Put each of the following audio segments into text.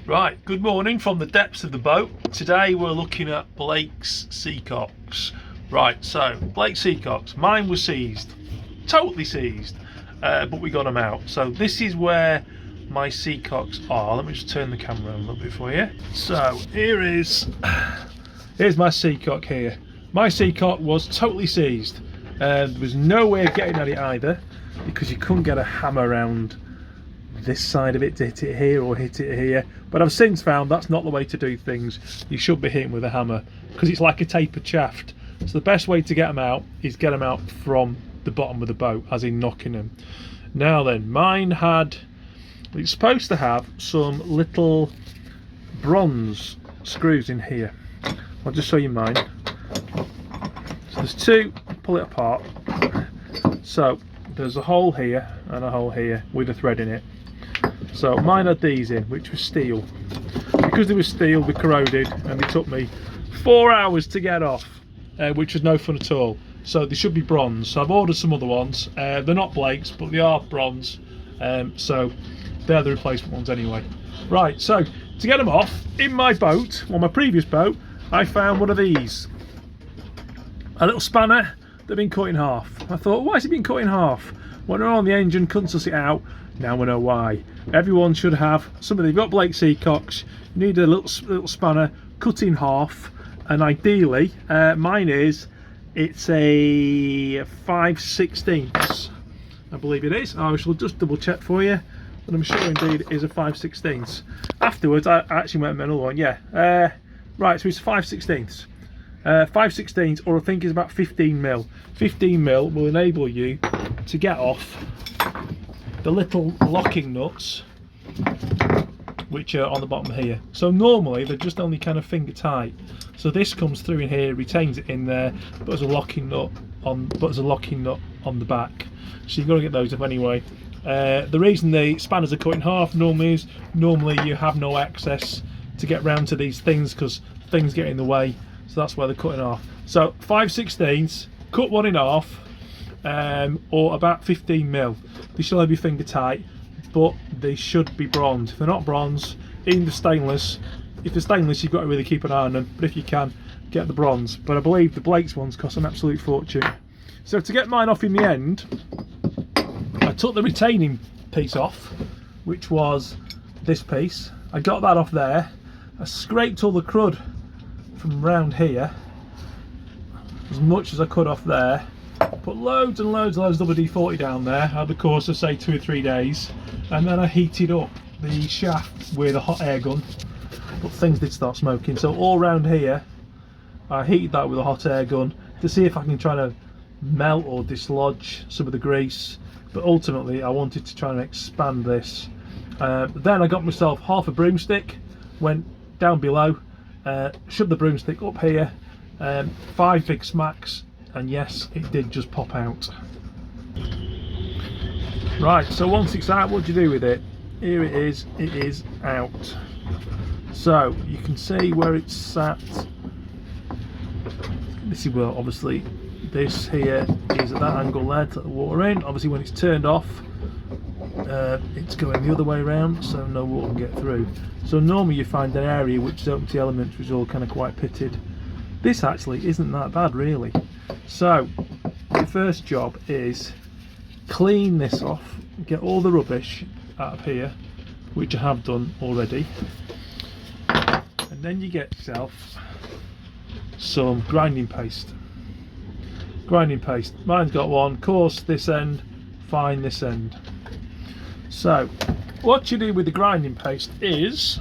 Right, good morning from the depths of the boat. Today we're looking at Blake's Seacocks. Right, so Blake Seacocks, mine was seized, totally seized, but we got them out. So this is where my Seacocks are. Let me just turn the camera on a little bit for you. So here's my Seacock here. My Seacock was totally seized. There was no way of getting at it either, because you couldn't get a hammer around this side of it to hit it here or hit it here. But I've since found that's not the way to do things. You should be hitting with a hammer because it's like a tapered shaft. So the best way to get them out is get them out from the bottom of the boat, as in knocking them. Now then, mine it's supposed to have some little bronze screws in here. I'll just show you mine. So there's two, pull it apart. So there's a hole here and a hole here with a thread in it. So mine had these in, which was steel. Because they were steel, they corroded, and they took me 4 hours to get off, which was no fun at all. So they should be bronze. So I've ordered some other ones. They're not Blake's, but they are bronze. So they're the replacement ones anyway. Right, so to get them off, in my boat, or my previous boat, I found one of these. A little spanner that had been cut in half. I thought, why has it been cut in half? When they're on the engine, couldn't suss it out. Now we know why. Everyone should have some of they've got Blake Seacocks. You need a little spanner cut in half, and ideally, mine it's a 5/16. I believe it is. I shall just double check for you, but I'm sure indeed it is a 5/16. Afterwards, I actually went with another one. Yeah, right. So it's 5/16. 5/16, or I think it's about 15 mil. 15 mil will enable you to get off the little locking nuts which are on the bottom here. So normally they're just only kind of finger tight. So this comes through in here, retains it in there, but there's a locking nut on the back. So you've got to get those up anyway. The reason the spanners are cut in half normally you have no access to get round to these things because things get in the way. So that's why they're cut in half. So 5/16, cut one in half, or about 15 mil. They should only be finger tight, but they should be bronze. If they're not bronze, even the stainless. If they're stainless, you've got to really keep an eye on them. But if you can, get the bronze. But I believe the Blake's ones cost an absolute fortune. So to get mine off in the end, I took the retaining piece off, which was this piece. I got that off there. I scraped all the crud from around here, as much as I could off there. Put loads and loads of WD-40 down there over the course of say 2 or 3 days, and then I heated up the shaft with a hot air gun, but things did start smoking. So all around here I heated that with a hot air gun to see if I can try to melt or dislodge some of the grease, but ultimately I wanted to try and expand this. Then I got myself half a broomstick, went down below, shoved the broomstick up here, 5 big smacks, and yes, it did just pop out. Right, so once it's out, what do you do with it? Here it is out. So you can see where it's sat. This is where obviously this here is at that angle there to let the water in. Obviously when it's turned off, it's going the other way around, so no water can get through. So normally you find an area which is open to the elements, which is all kind of quite pitted. This actually isn't that bad really. So the first job is clean this off, get all the rubbish out of here, which I have done already, and then you get yourself some grinding paste. Mine's got one, coarse this end, fine this end. So what you do with the grinding paste is,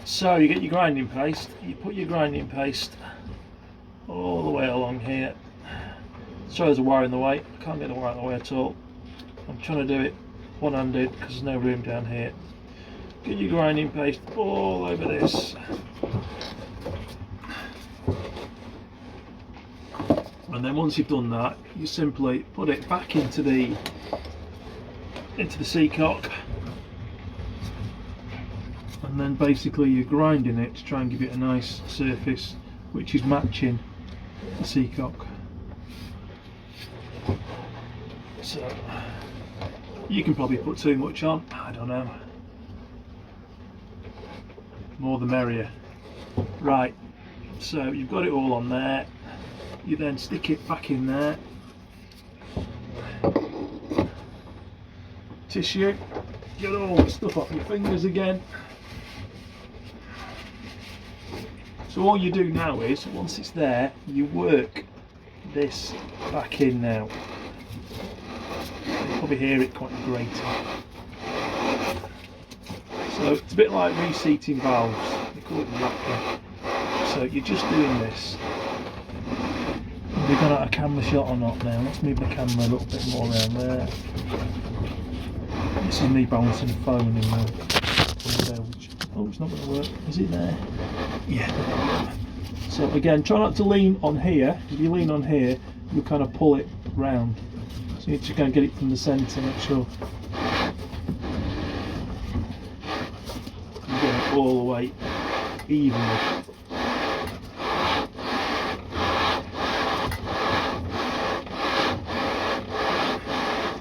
so you get your grinding paste, you put your grinding paste all the way along here. Sorry, there's a wire in the way. I can't get the wire in the way at all. I'm trying to do it one-handed because there's no room down here. Get your grinding paste all over this. And then once you've done that, you simply put it back into the Seacock, and then basically you're grinding it to try and give it a nice surface which is matching the Seacock. So You can probably put too much on, I don't know. More the merrier. Right, so you've got it all on there. You then stick it back in there. Tissue, get all the stuff off your fingers again. So all you do now is, once it's there, you work this back in now. You probably hear it quite grating. So it's a bit like reseating valves, they call it wrapping. So you're just doing this. Have we got a camera shot or not now? Let's move the camera a little bit more around there. This is me balancing the phone in there. Oh, it's not going to work. Is it there? Yeah. So again, try not to lean on here. If you lean on here, you kind of pull it round. So you need to go and get it from the centre, make sure you get it all the way evenly.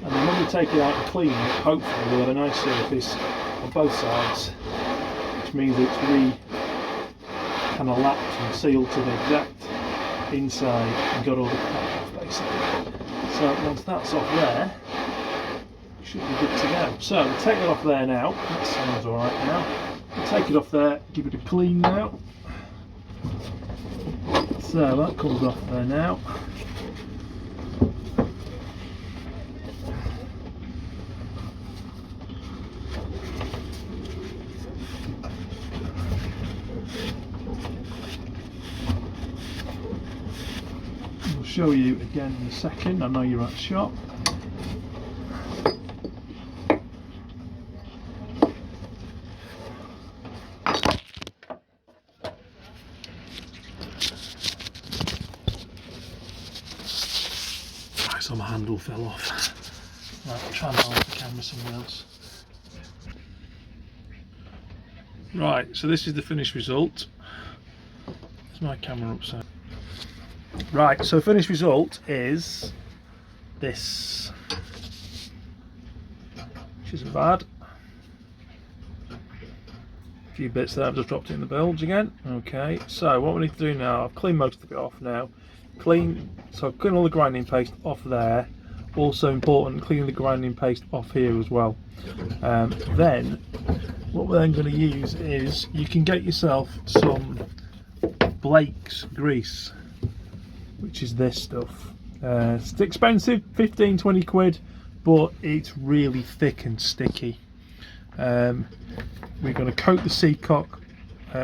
And then when we take it out and clean it, hopefully we'll have a nice surface on both sides, which means it's kind of lapped and sealed to the exact inside and got all the crap off basically. So once that's off there, you should be good to go. So we'll take it off there now. That sounds alright now. We'll take it off there, give it a clean now. So that comes off there now. Show you again in a second. I know you're at the shop. Right, so my handle fell off. Right, I'll try and balance the camera somewhere else. Right, so this is the finished result. There's my camera upside. Right, so finished result is this, which isn't bad. A few bits there, I've just dropped it in the bilge again. Okay, so what we need to do now, I've cleaned most of it off now. Clean all the grinding paste off there. Also important, clean the grinding paste off here as well. Then, what we're then going to use is, you can get yourself some Blake's grease, which is this stuff. It's expensive, 15-20 quid, but it's really thick and sticky. We're going to coat the Seacock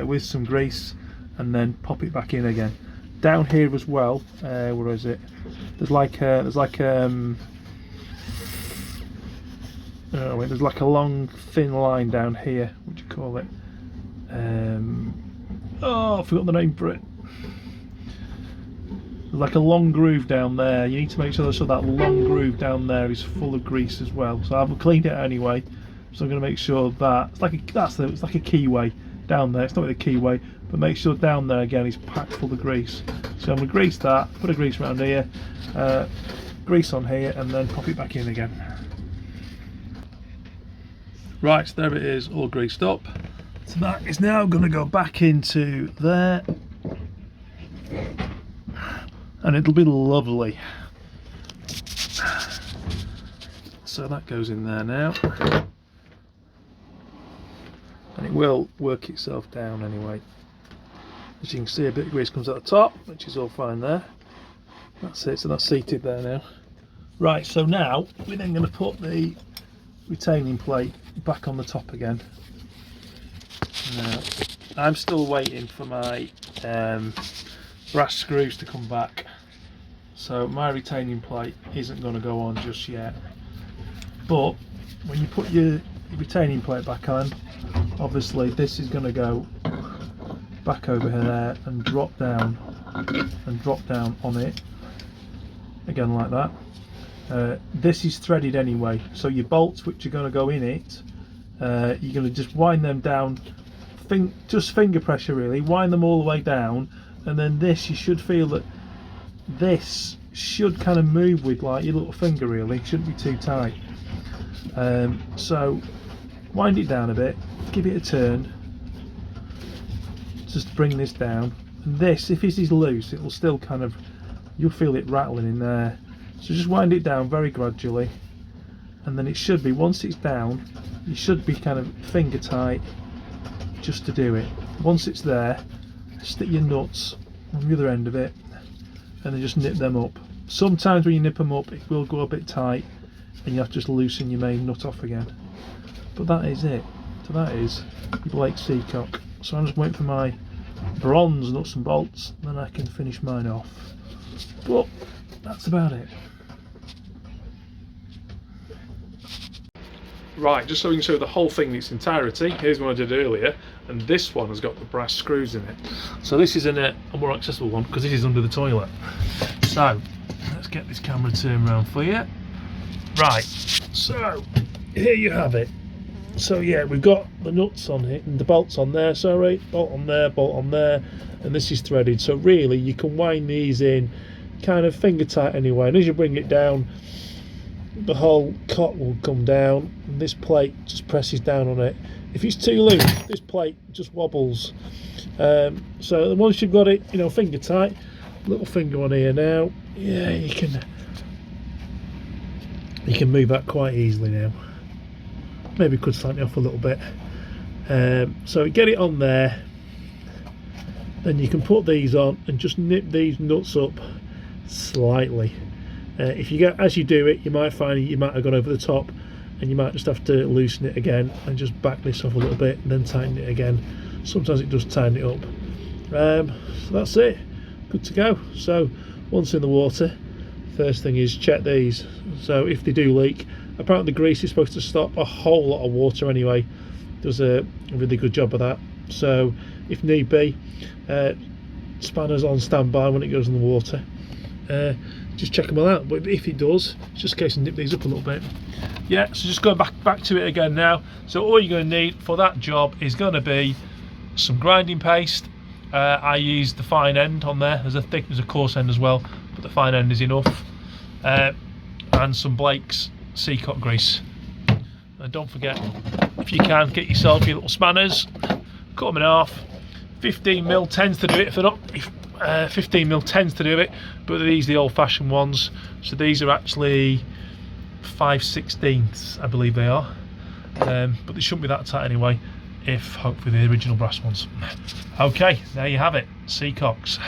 with some grease and then pop it back in again. Down here as well, where is it? There's like a long thin line down here. What do you call it? Oh, I forgot the name for it. There's like a long groove down there. You need to make sure that long groove down there is full of grease as well. So I've cleaned it anyway. So I'm going to make sure that it's like a keyway down there. It's not like a keyway, but make sure down there again is packed full of grease. So I'm going to grease that, put a grease around here, grease on here, and then pop it back in again. Right, so there it is, all greased up. So that is now going to go back into there, and it'll be lovely. So that goes in there now, and it will work itself down anyway. As you can see, a bit of grease comes at the top, which is all fine there. That's it, so that's seated there now. Right, so now we're then going to put the retaining plate back on the top again. Now, I'm still waiting for my brass screws to come back, so my retaining plate isn't going to go on just yet. But when you put your retaining plate back on, obviously this is going to go back over here and drop down on it again like that. This is threaded anyway, so your bolts which are going to go in it, you're going to just wind them down, just finger pressure really, wind them all the way down, and then this, you should feel that this should kind of move with like your little finger really, it shouldn't be too tight. So wind it down a bit, give it a turn, just bring this down. And this, if this is loose, it will still kind of, you'll feel it rattling in there. So just wind it down very gradually, and then it should be, once it's down, you should be kind of finger tight just to do it. Once it's there, stick your nuts on the other end of it and then just nip them up. Sometimes when you nip them up it will go a bit tight and you have to just loosen your main nut off again. But that is it. So that is your Blake Seacock. So I'm just waiting for my bronze nuts and bolts, then I can finish mine off. But that's about it. Right, just so we can show the whole thing in its entirety, here's one I did earlier, and this one has got the brass screws in it. So this is a more accessible one because this is under the toilet. So let's get this camera turned around for you. Right, so here you have it. So yeah, we've got the nuts on it and the bolts on there, sorry, bolt on there, and this is threaded. So really you can wind these in kind of finger tight anyway, and as you bring it down, the whole cot will come down and this plate just presses down on it. If it's too loose, this plate just wobbles. So once you've got it, you know, finger tight, little finger on here now, yeah, you can move that quite easily now. Maybe could slant it off a little bit. So get it on there, then you can put these on and just nip these nuts up slightly. If you get, as you do it, you might find you might have gone over the top and you might just have to loosen it again and just back this off a little bit and then tighten it again. Sometimes it does tighten it up. So that's it, good to go. So once in the water, first thing is check these. So if they do leak, apparently the grease is supposed to stop a whole lot of water anyway. Does a really good job of that. So if need be, spanners on standby when it goes in the water. Just check them all out, but if it does, it's just a case of nip these up a little bit. Yeah, so just going back to it again now. So all you're going to need for that job is going to be some grinding paste. I use the fine end on there. There's a coarse end as well, but the fine end is enough. And some Blake's Seacock grease. And don't forget, if you can, get yourself your little spanners, cut them in half. 15mm tends to do it. If they're not, 15mm tends to do it, but these are the old-fashioned ones. So these are actually 5/16, I believe they are. But they shouldn't be that tight anyway, if hopefully the original brass ones. Okay, there you have it, Seacocks.